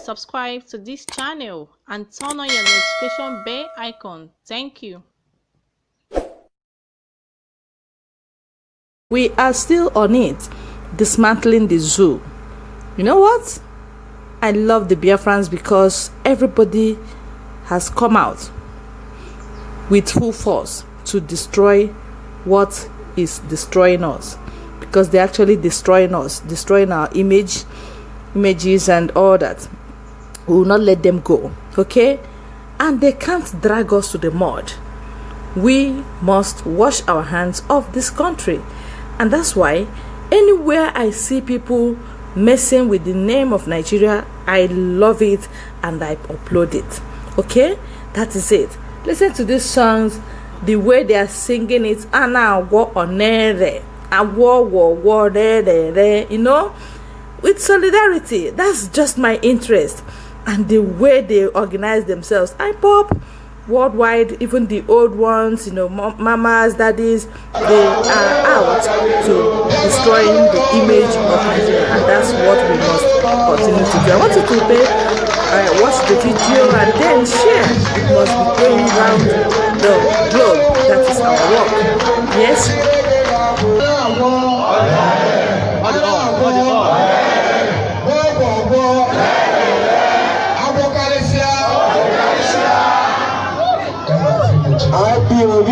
subscribe to this channel and turn on your notification bell icon. Thank you. We are still on it, dismantling the zoo. You know what? I love the Biafrans because everybody has come out with full force to destroy what is destroying us, because they're actually destroying us, destroying our images and all that. We will not let them go, okay? And they can't drag us to the mud. We must wash our hands off this country. And that's why anywhere I see people messing with the name of Nigeria, I love it and I upload it. Okay? That is it. Listen to these songs, the way they are singing it. You know, with solidarity. That's just my interest. And the way they organize themselves. Ipob, worldwide, even the old ones, you know, mamas, daddies, they are out to destroying the image of Nigeria, and that's what we must continue to do. I want you to watch the video and then share. It must be going around the globe. That is our work. Yes. Ipob,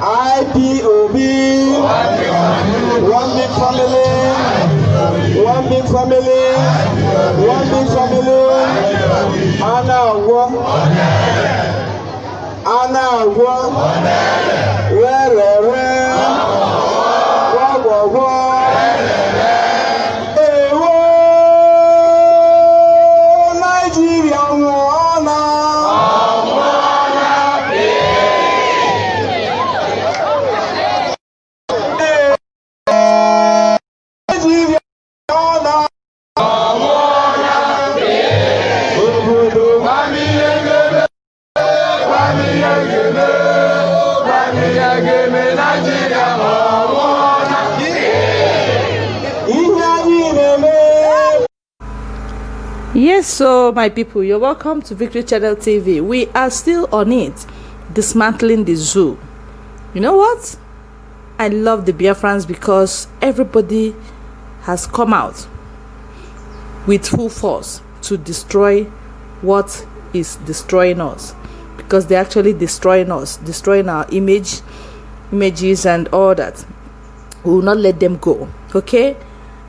Ipob, one big family, one big family, one big family. Anawa, Yes, so my people, you're welcome to Victory Channel TV. We are still on it, dismantling the zoo. You know what? I love the Biafrans because everybody has come out with full force to destroy what is destroying us, because they're actually destroying us, destroying our images and all that. We will not let them go, okay?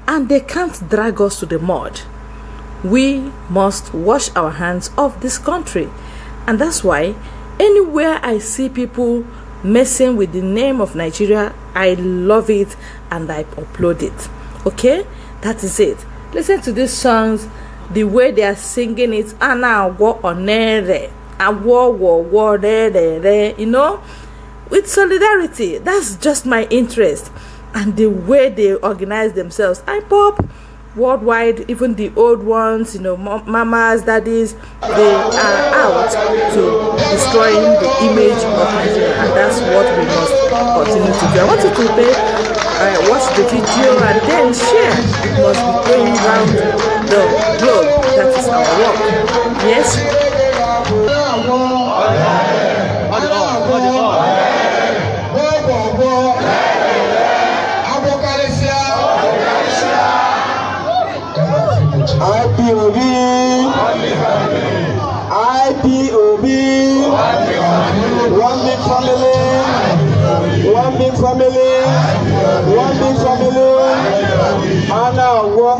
And they can't drag us to the mud. We must wash our hands off this country. And that's why anywhere I see people messing with the name of Nigeria, I love it and I upload it. Okay? That is it. Listen to these songs, the way they are singing it. You know, with solidarity. That's just my interest. And the way they organize themselves. Ipob, worldwide, even the old ones, you know, mamas, daddies, they are out to destroying the image of Nigeria, and that's what we must continue to do. I want you to watch the video and then share. It must be going around the globe. That is our work. Yes. Ipob, Ipob, one big family, one big family, one big family. Anawa,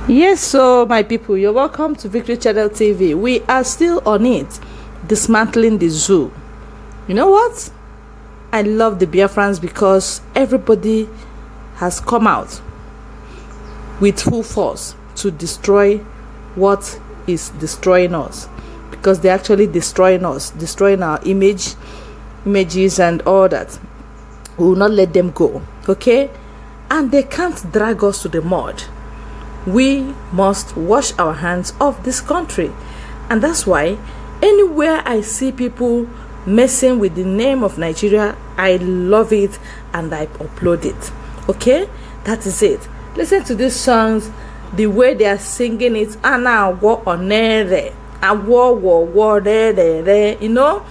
Yes, so my people, you're welcome to Victory Channel TV. We are still on it, dismantling the zoo. You know what? I love the Biafrans because everybody has come out with full force to destroy what is destroying us, because they're actually destroying us, destroying our images and all that. We will not let them go, okay? And they can't drag us to the mud. We must wash our hands off this country. And that's why anywhere I see people messing with the name of Nigeria, I love it and I upload it. Okay, that is it. Listen to these songs, the way they are singing it. You know,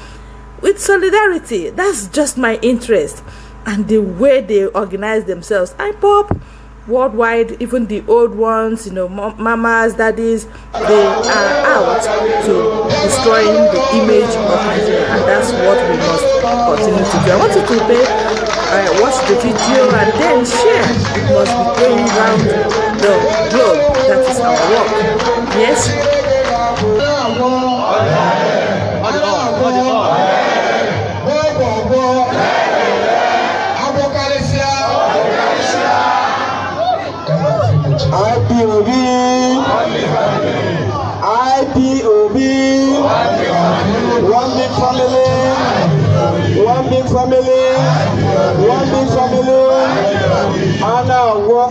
with solidarity. That's just my interest. And the way they organize themselves. Ipob worldwide, even the old ones, you know, mamas, daddies, they are out to destroying the image of Nigeria, and that's what we must continue to do. I want you to watch the video and then share. It must be going around the globe. That is our work. Yes. Ipob, Ipob, one big family, one big family, one big family. Anawa,